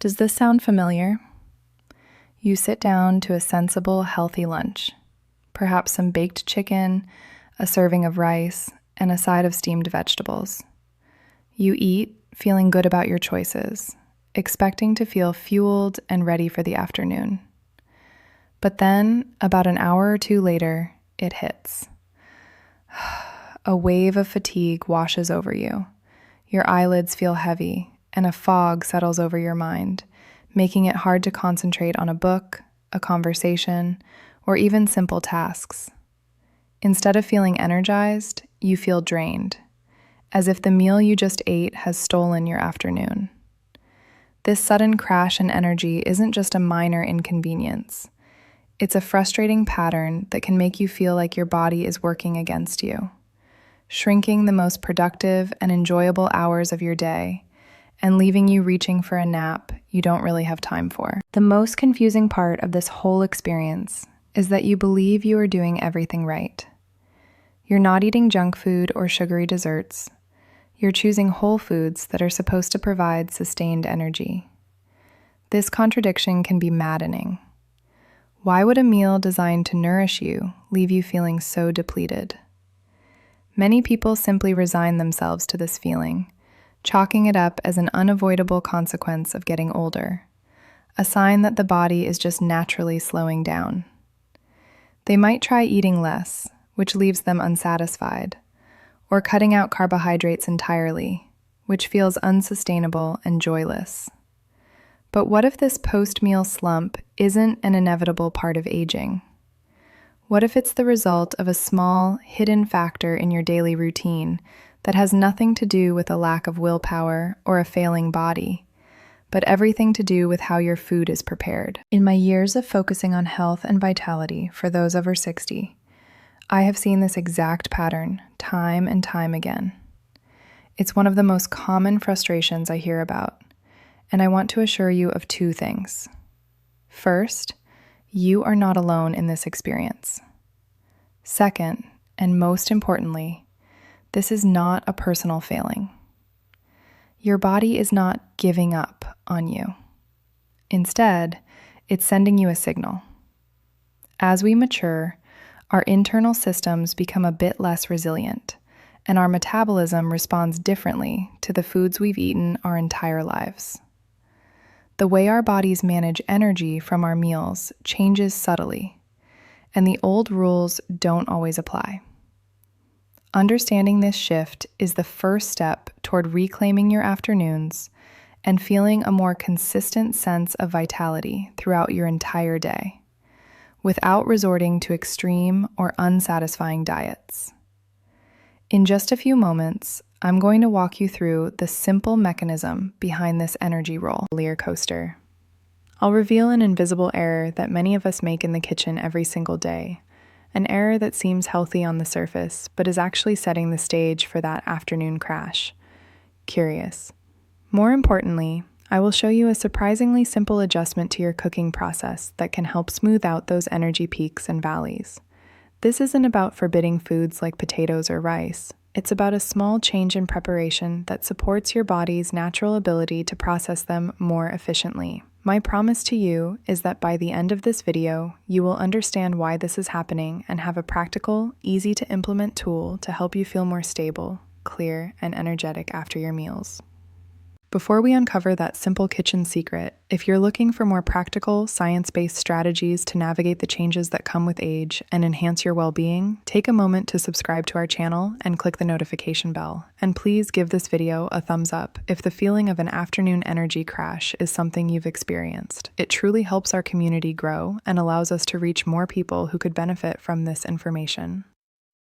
Does this sound familiar? You sit down to a sensible, healthy lunch, perhaps some baked chicken, a serving of rice, and a side of steamed vegetables. You eat, feeling good about your choices, expecting to feel fueled and ready for the afternoon. But then, about an hour or two later, it hits. A wave of fatigue washes over you. Your eyelids feel heavy, and a fog settles over your mind, making it hard to concentrate on a book, a conversation, or even simple tasks. Instead of feeling energized, you feel drained, as if the meal you just ate has stolen your afternoon. This sudden crash in energy isn't just a minor inconvenience. It's a frustrating pattern that can make you feel like your body is working against you, shrinking the most productive and enjoyable hours of your day, and leaving you reaching for a nap you don't really have time for. The most confusing part of this whole experience is that you believe you are doing everything right. You're not eating junk food or sugary desserts. You're choosing whole foods that are supposed to provide sustained energy. This contradiction can be maddening. Why would a meal designed to nourish you leave you feeling so depleted? Many people simply resign themselves to this feeling, chalking it up as an unavoidable consequence of getting older, a sign that the body is just naturally slowing down. They might try eating less, which leaves them unsatisfied, or cutting out carbohydrates entirely, which feels unsustainable and joyless. But what if this post-meal slump isn't an inevitable part of aging? What if it's the result of a small, hidden factor in your daily routine that has nothing to do with a lack of willpower or a failing body, but everything to do with how your food is prepared? In my years of focusing on health and vitality for those over 60, I have seen this exact pattern time and time again. It's one of the most common frustrations I hear about, and I want to assure you of two things. First, you are not alone in this experience. Second, and most importantly, this is not a personal failing. Your body is not giving up on you. Instead, it's sending you a signal. As we mature, our internal systems become a bit less resilient, and our metabolism responds differently to the foods we've eaten our entire lives. The way our bodies manage energy from our meals changes subtly, and the old rules don't always apply. Understanding this shift is the first step toward reclaiming your afternoons and feeling a more consistent sense of vitality throughout your entire day, without resorting to extreme or unsatisfying diets. In just a few moments, I'm going to walk you through the simple mechanism behind this energy roller coaster. I'll reveal an invisible error that many of us make in the kitchen every single day, an error that seems healthy on the surface, but is actually setting the stage for that afternoon crash. Curious. More importantly, I will show you a surprisingly simple adjustment to your cooking process that can help smooth out those energy peaks and valleys. This isn't about forbidding foods like potatoes or rice. It's about a small change in preparation that supports your body's natural ability to process them more efficiently. My promise to you is that by the end of this video, you will understand why this is happening and have a practical, easy-to-implement tool to help you feel more stable, clear, and energetic after your meals. Before we uncover that simple kitchen secret, if you're looking for more practical, science-based strategies to navigate the changes that come with age and enhance your well-being, take a moment to subscribe to our channel and click the notification bell. And please give this video a thumbs up if the feeling of an afternoon energy crash is something you've experienced. It truly helps our community grow and allows us to reach more people who could benefit from this information.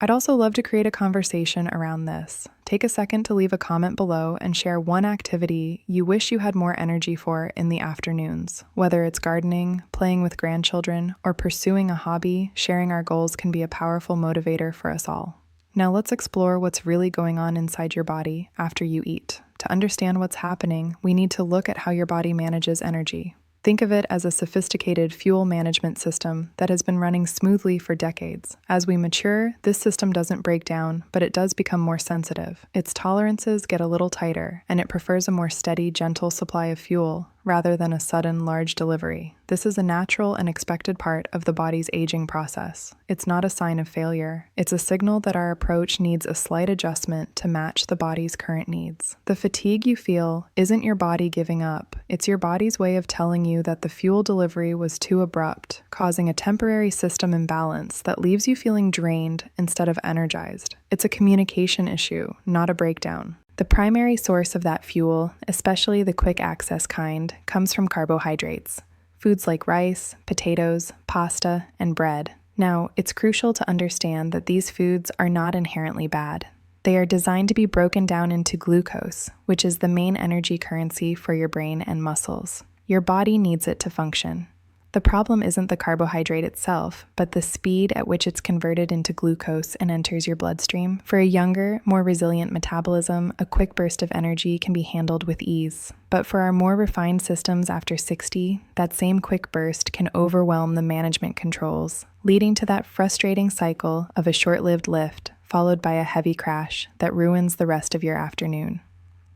I'd also love to create a conversation around this. Take a second to leave a comment below and share one activity you wish you had more energy for in the afternoons. Whether it's gardening, playing with grandchildren, or pursuing a hobby, sharing our goals can be a powerful motivator for us all. Now let's explore what's really going on inside your body after you eat. To understand what's happening, we need to look at how your body manages energy. Think of it as a sophisticated fuel management system that has been running smoothly for decades. As we mature, this system doesn't break down, but it does become more sensitive. Its tolerances get a little tighter, and it prefers a more steady, gentle supply of fuel rather than a sudden, large delivery. This is a natural and expected part of the body's aging process. It's not a sign of failure. It's a signal that our approach needs a slight adjustment to match the body's current needs. The fatigue you feel isn't your body giving up. It's your body's way of telling you that the fuel delivery was too abrupt, causing a temporary system imbalance that leaves you feeling drained instead of energized. It's a communication issue, not a breakdown. The primary source of that fuel, especially the quick access kind, comes from carbohydrates. Foods like rice, potatoes, pasta, and bread. Now, it's crucial to understand that these foods are not inherently bad. They are designed to be broken down into glucose, which is the main energy currency for your brain and muscles. Your body needs it to function. The problem isn't the carbohydrate itself, but the speed at which it's converted into glucose and enters your bloodstream. For a younger, more resilient metabolism, a quick burst of energy can be handled with ease. But for our more refined systems after 60, that same quick burst can overwhelm the management controls, leading to that frustrating cycle of a short-lived lift followed by a heavy crash that ruins the rest of your afternoon.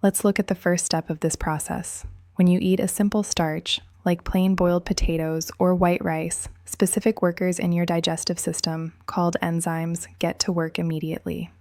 Let's look at the first step of this process. When you eat a simple starch, like plain boiled potatoes or white rice, specific workers in your digestive system, called enzymes, get to work immediately.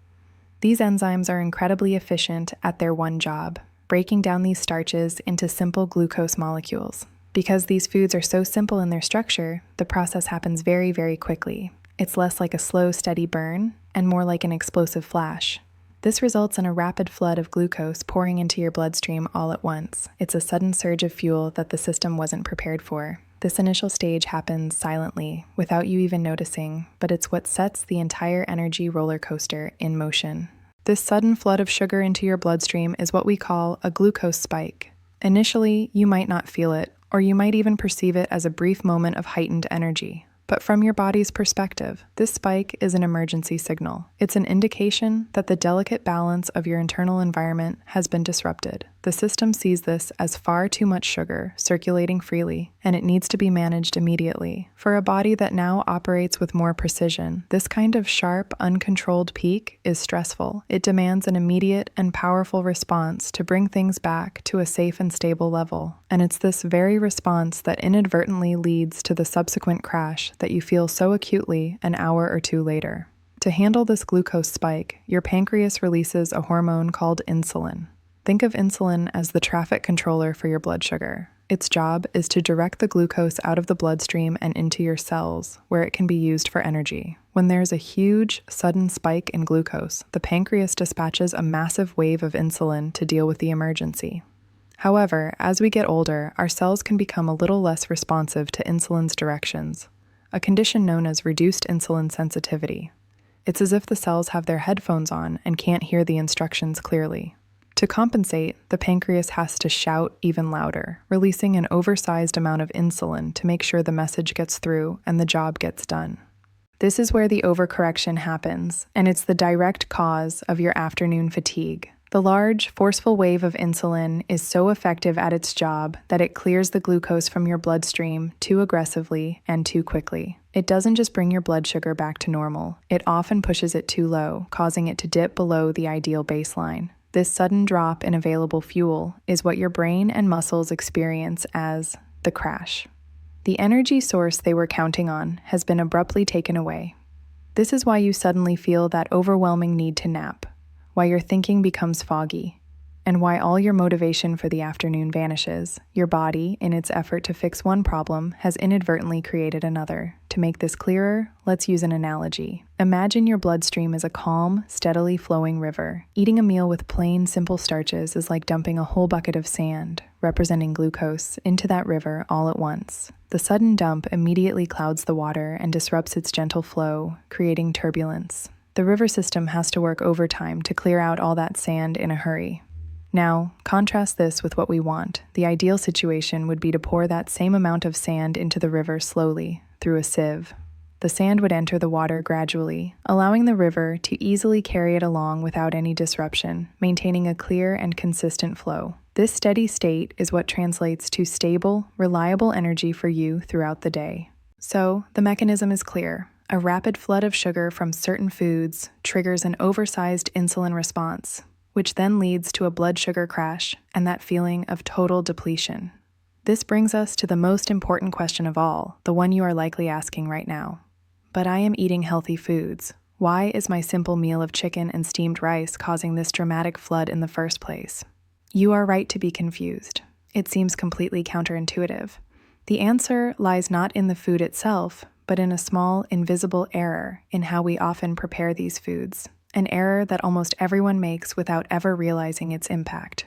These enzymes are incredibly efficient at their one job, breaking down these starches into simple glucose molecules. Because these foods are so simple in their structure, the process happens very, very quickly. It's less like a slow, steady burn and more like an explosive flash. This results in a rapid flood of glucose pouring into your bloodstream all at once. It's a sudden surge of fuel that the system wasn't prepared for. This initial stage happens silently, without you even noticing, but it's what sets the entire energy roller coaster in motion. This sudden flood of sugar into your bloodstream is what we call a glucose spike. Initially, you might not feel it, or you might even perceive it as a brief moment of heightened energy. But from your body's perspective, this spike is an emergency signal. It's an indication that the delicate balance of your internal environment has been disrupted. The system sees this as far too much sugar circulating freely, and it needs to be managed immediately. For a body that now operates with more precision, this kind of sharp, uncontrolled peak is stressful. It demands an immediate and powerful response to bring things back to a safe and stable level. And it's this very response that inadvertently leads to the subsequent crash that you feel so acutely an hour or two later. To handle this glucose spike, your pancreas releases a hormone called insulin. Think of insulin as the traffic controller for your blood sugar. Its job is to direct the glucose out of the bloodstream and into your cells, where it can be used for energy. When there's a huge, sudden spike in glucose, the pancreas dispatches a massive wave of insulin to deal with the emergency. However, as we get older, our cells can become a little less responsive to insulin's directions, a condition known as reduced insulin sensitivity. It's as if the cells have their headphones on and can't hear the instructions clearly. To compensate, the pancreas has to shout even louder, releasing an oversized amount of insulin to make sure the message gets through and the job gets done. This is where the overcorrection happens, and it's the direct cause of your afternoon fatigue. The large, forceful wave of insulin is so effective at its job that it clears the glucose from your bloodstream too aggressively and too quickly. It doesn't just bring your blood sugar back to normal, it often pushes it too low, causing it to dip below the ideal baseline. This sudden drop in available fuel is what your brain and muscles experience as the crash. The energy source they were counting on has been abruptly taken away. This is why you suddenly feel that overwhelming need to nap, why your thinking becomes foggy, and why all your motivation for the afternoon vanishes. Your body, in its effort to fix one problem, has inadvertently created another. To make this clearer, let's use an analogy. Imagine your bloodstream is a calm, steadily flowing river. Eating a meal with plain, simple starches is like dumping a whole bucket of sand, representing glucose, into that river all at once. The sudden dump immediately clouds the water and disrupts its gentle flow, creating turbulence. The river system has to work overtime to clear out all that sand in a hurry. Now, contrast this with what we want. The ideal situation would be to pour that same amount of sand into the river slowly, through a sieve. The sand would enter the water gradually, allowing the river to easily carry it along without any disruption, maintaining a clear and consistent flow. This steady state is what translates to stable, reliable energy for you throughout the day. So, the mechanism is clear. A rapid flood of sugar from certain foods triggers an oversized insulin response, which then leads to a blood sugar crash and that feeling of total depletion. This brings us to the most important question of all, the one you are likely asking right now. But I am eating healthy foods. Why is my simple meal of chicken and steamed rice causing this dramatic flood in the first place? You are right to be confused. It seems completely counterintuitive. The answer lies not in the food itself, but in a small, invisible error in how we often prepare these foods, an error that almost everyone makes without ever realizing its impact.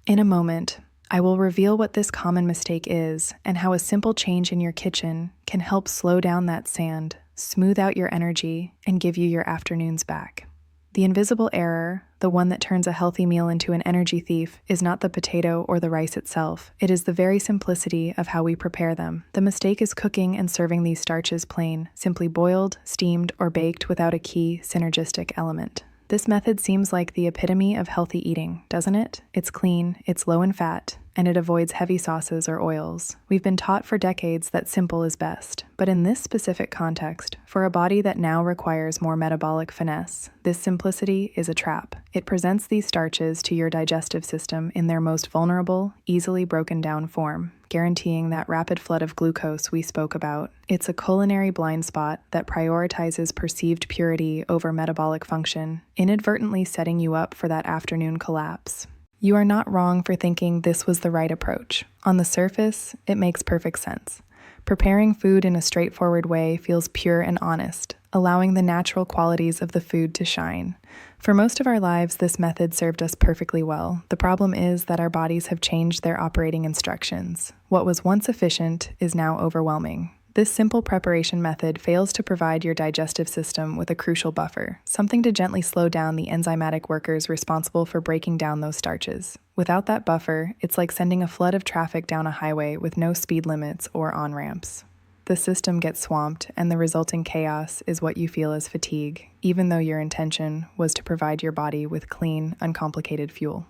In a moment, I will reveal what this common mistake is and how a simple change in your kitchen can help slow down that sand, smooth out your energy, and give you your afternoons back. The invisible error, the one that turns a healthy meal into an energy thief, is not the potato or the rice itself. It is the very simplicity of how we prepare them. The mistake is cooking and serving these starches plain, simply boiled, steamed, or baked without a key synergistic element. This method seems like the epitome of healthy eating, doesn't it? It's clean, it's low in fat, and it avoids heavy sauces or oils. We've been taught for decades that simple is best, but in this specific context, for a body that now requires more metabolic finesse, this simplicity is a trap. It presents these starches to your digestive system in their most vulnerable, easily broken down form, guaranteeing that rapid flood of glucose we spoke about. It's a culinary blind spot that prioritizes perceived purity over metabolic function, inadvertently setting you up for that afternoon collapse. You are not wrong for thinking this was the right approach. On the surface, it makes perfect sense. Preparing food in a straightforward way feels pure and honest, allowing the natural qualities of the food to shine. For most of our lives, this method served us perfectly well. The problem is that our bodies have changed their operating instructions. What was once efficient is now overwhelming. This simple preparation method fails to provide your digestive system with a crucial buffer, something to gently slow down the enzymatic workers responsible for breaking down those starches. Without that buffer, it's like sending a flood of traffic down a highway with no speed limits or on-ramps. The system gets swamped, and the resulting chaos is what you feel as fatigue, even though your intention was to provide your body with clean, uncomplicated fuel.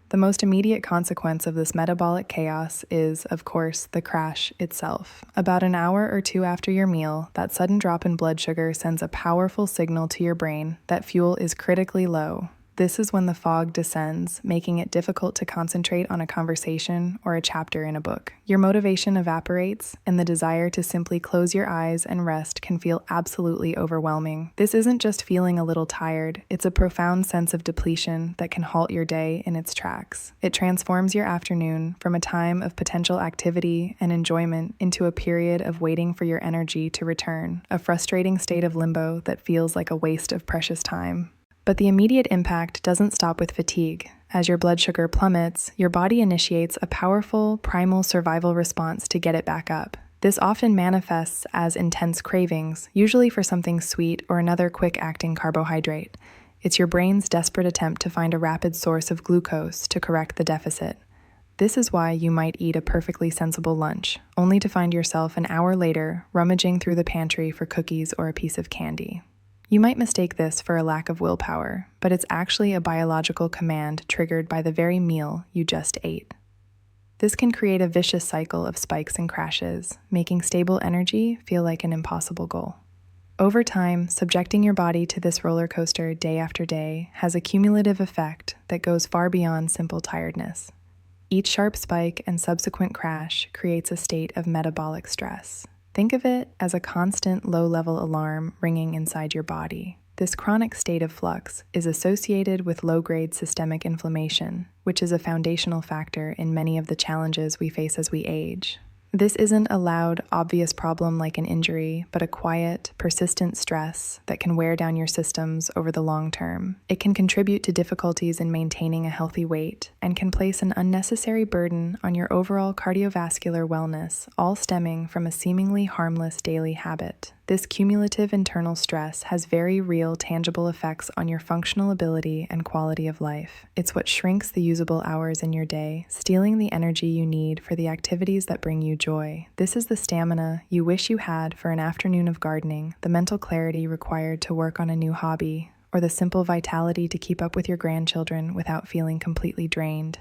The most immediate consequence of this metabolic chaos is, of course, the crash itself. About an hour or two after your meal, that sudden drop in blood sugar sends a powerful signal to your brain that fuel is critically low. This is when the fog descends, making it difficult to concentrate on a conversation or a chapter in a book. Your motivation evaporates, and the desire to simply close your eyes and rest can feel absolutely overwhelming. This isn't just feeling a little tired, it's a profound sense of depletion that can halt your day in its tracks. It transforms your afternoon from a time of potential activity and enjoyment into a period of waiting for your energy to return, a frustrating state of limbo that feels like a waste of precious time. But the immediate impact doesn't stop with fatigue. As your blood sugar plummets, your body initiates a powerful, primal survival response to get it back up. This often manifests as intense cravings, usually for something sweet or another quick-acting carbohydrate. It's your brain's desperate attempt to find a rapid source of glucose to correct the deficit. This is why you might eat a perfectly sensible lunch, only to find yourself an hour later rummaging through the pantry for cookies or a piece of candy. You might mistake this for a lack of willpower, but it's actually a biological command triggered by the very meal you just ate. This can create a vicious cycle of spikes and crashes, making stable energy feel like an impossible goal. Over time, subjecting your body to this roller coaster day after day has a cumulative effect that goes far beyond simple tiredness. Each sharp spike and subsequent crash creates a state of metabolic stress. Think of it as a constant low-level alarm ringing inside your body. This chronic state of flux is associated with low-grade systemic inflammation, which is a foundational factor in many of the challenges we face as we age. This isn't a loud, obvious problem like an injury, but a quiet, persistent stress that can wear down your systems over the long term. It can contribute to difficulties in maintaining a healthy weight and can place an unnecessary burden on your overall cardiovascular wellness, all stemming from a seemingly harmless daily habit. This cumulative internal stress has very real, tangible effects on your functional ability and quality of life. It's what shrinks the usable hours in your day, stealing the energy you need for the activities that bring you joy. This is the stamina you wish you had for an afternoon of gardening, the mental clarity required to work on a new hobby, or the simple vitality to keep up with your grandchildren without feeling completely drained.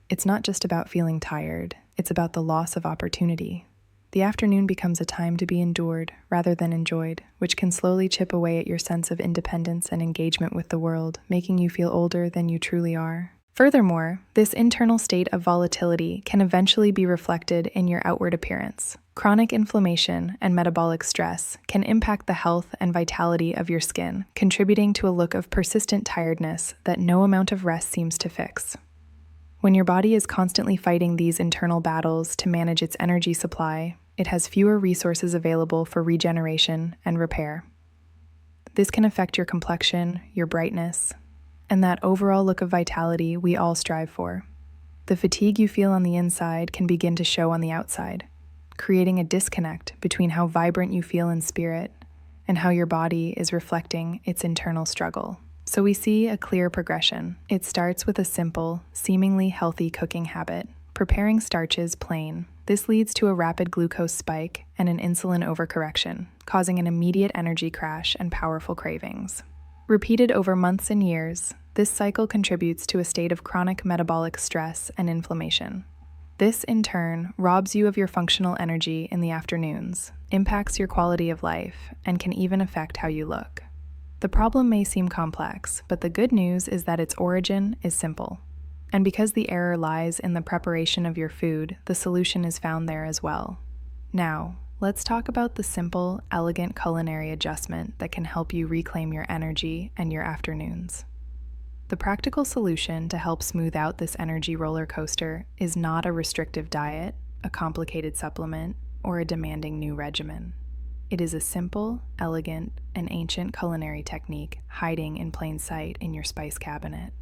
It's not just about feeling tired, it's about the loss of opportunity. The afternoon becomes a time to be endured rather than enjoyed, which can slowly chip away at your sense of independence and engagement with the world, making you feel older than you truly are. Furthermore, this internal state of volatility can eventually be reflected in your outward appearance. Chronic inflammation and metabolic stress can impact the health and vitality of your skin, contributing to a look of persistent tiredness that no amount of rest seems to fix. When your body is constantly fighting these internal battles to manage its energy supply, it has fewer resources available for regeneration and repair. This can affect your complexion, your brightness, and that overall look of vitality we all strive for. The fatigue you feel on the inside can begin to show on the outside, creating a disconnect between how vibrant you feel in spirit and how your body is reflecting its internal struggle. So we see a clear progression. It starts with a simple, seemingly healthy cooking habit, preparing starches plain. This leads to a rapid glucose spike and an insulin overcorrection, causing an immediate energy crash and powerful cravings. Repeated over months and years, this cycle contributes to a state of chronic metabolic stress and inflammation. This, in turn, robs you of your functional energy in the afternoons, impacts your quality of life, and can even affect how you look. The problem may seem complex, but the good news is that its origin is simple. And because the error lies in the preparation of your food, the solution is found there as well. Now, let's talk about the simple, elegant culinary adjustment that can help you reclaim your energy and your afternoons. The practical solution to help smooth out this energy roller coaster is not a restrictive diet, a complicated supplement, or a demanding new regimen. It is a simple, elegant, and ancient culinary technique hiding in plain sight in your spice cabinet.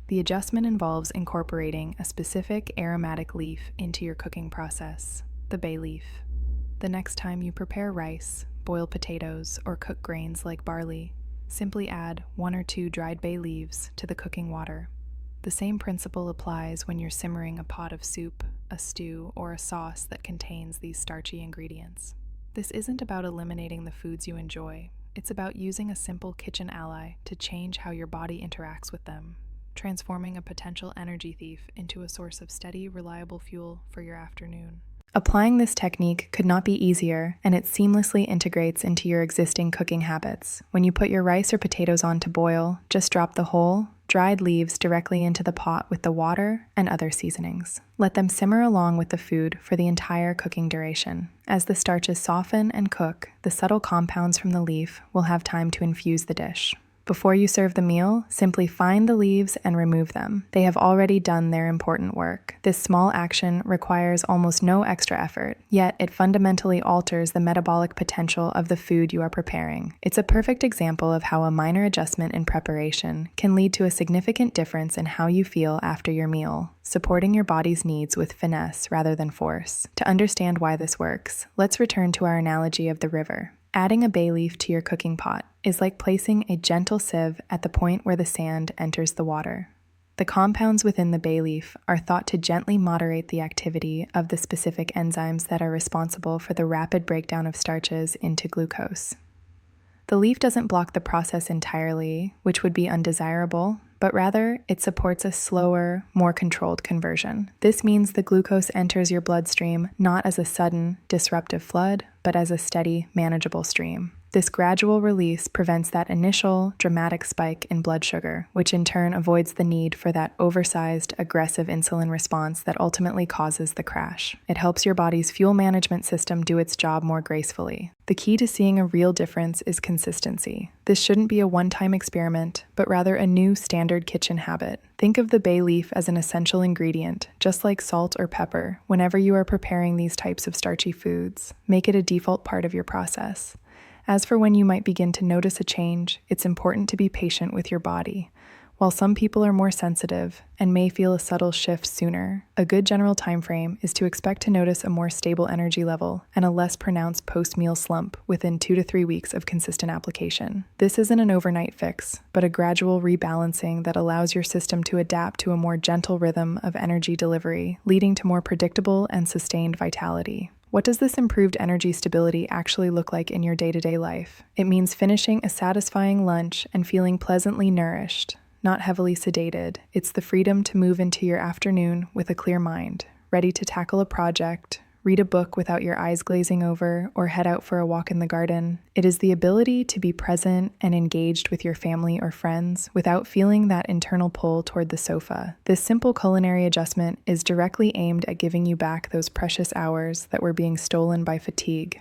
The adjustment involves incorporating a specific aromatic leaf into your cooking process, the bay leaf. The next time you prepare rice, boil potatoes, or cook grains like barley, simply add 1 or 2 dried bay leaves to the cooking water. The same principle applies when you're simmering a pot of soup, a stew, or a sauce that contains these starchy ingredients. This isn't about eliminating the foods you enjoy. It's about using a simple kitchen ally to change how your body interacts with them, transforming a potential energy thief into a source of steady, reliable fuel for your afternoon. Applying this technique could not be easier, and it seamlessly integrates into your existing cooking habits. When you put your rice or potatoes on to boil, just drop the whole, dried leaves directly into the pot with the water and other seasonings. Let them simmer along with the food for the entire cooking duration. As the starches soften and cook, the subtle compounds from the leaf will have time to infuse the dish. Before you serve the meal, simply find the leaves and remove them. They have already done their important work. This small action requires almost no extra effort, yet it fundamentally alters the metabolic potential of the food you are preparing. It's a perfect example of how a minor adjustment in preparation can lead to a significant difference in how you feel after your meal, supporting your body's needs with finesse rather than force. To understand why this works, let's return to our analogy of the river. Adding a bay leaf to your cooking pot is like placing a gentle sieve at the point where the sand enters the water. The compounds within the bay leaf are thought to gently moderate the activity of the specific enzymes that are responsible for the rapid breakdown of starches into glucose. The leaf doesn't block the process entirely, which would be undesirable, but rather it supports a slower, more controlled conversion. This means the glucose enters your bloodstream not as a sudden, disruptive flood, but as a steady, manageable stream. This gradual release prevents that initial, dramatic spike in blood sugar, which in turn avoids the need for that oversized, aggressive insulin response that ultimately causes the crash. It helps your body's fuel management system do its job more gracefully. The key to seeing a real difference is consistency. This shouldn't be a one-time experiment, but rather a new standard kitchen habit. Think of the bay leaf as an essential ingredient, just like salt or pepper, whenever you are preparing these types of starchy foods. Make it a default part of your process. As for when you might begin to notice a change, it's important to be patient with your body. While some people are more sensitive and may feel a subtle shift sooner, a good general time frame is to expect to notice a more stable energy level and a less pronounced post-meal slump within 2 to 3 weeks of consistent application. This isn't an overnight fix, but a gradual rebalancing that allows your system to adapt to a more gentle rhythm of energy delivery, leading to more predictable and sustained vitality. What does this improved energy stability actually look like in your day-to-day life? It means finishing a satisfying lunch and feeling pleasantly nourished, not heavily sedated. It's the freedom to move into your afternoon with a clear mind, ready to tackle a project, read a book without your eyes glazing over, or head out for a walk in the garden. It is the ability to be present and engaged with your family or friends without feeling that internal pull toward the sofa. This simple culinary adjustment is directly aimed at giving you back those precious hours that were being stolen by fatigue.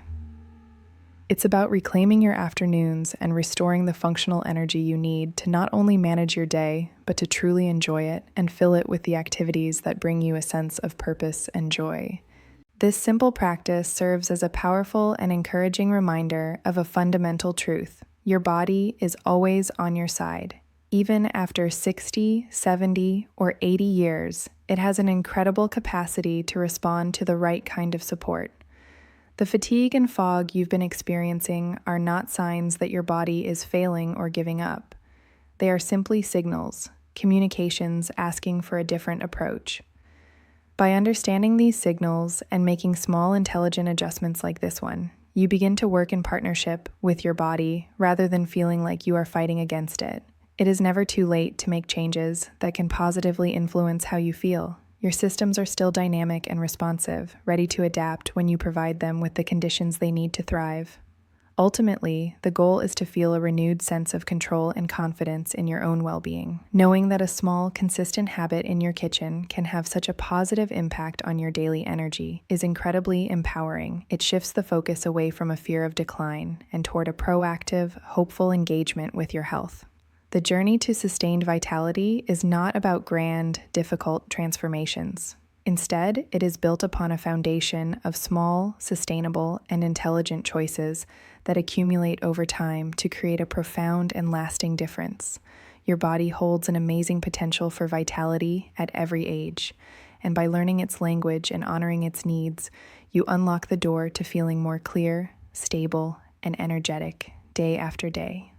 It's about reclaiming your afternoons and restoring the functional energy you need to not only manage your day, but to truly enjoy it and fill it with the activities that bring you a sense of purpose and joy. This simple practice serves as a powerful and encouraging reminder of a fundamental truth. Your body is always on your side. Even after 60, 70, or 80 years, it has an incredible capacity to respond to the right kind of support. The fatigue and fog you've been experiencing are not signs that your body is failing or giving up. They are simply signals, communications asking for a different approach. By understanding these signals and making small, intelligent adjustments like this one, you begin to work in partnership with your body rather than feeling like you are fighting against it. It is never too late to make changes that can positively influence how you feel. Your systems are still dynamic and responsive, ready to adapt when you provide them with the conditions they need to thrive. Ultimately, the goal is to feel a renewed sense of control and confidence in your own well-being. Knowing that a small, consistent habit in your kitchen can have such a positive impact on your daily energy is incredibly empowering. It shifts the focus away from a fear of decline and toward a proactive, hopeful engagement with your health. The journey to sustained vitality is not about grand, difficult transformations. Instead, it is built upon a foundation of small, sustainable, and intelligent choices that accumulate over time to create a profound and lasting difference. Your body holds an amazing potential for vitality at every age, and by learning its language and honoring its needs, you unlock the door to feeling more clear, stable, and energetic day after day.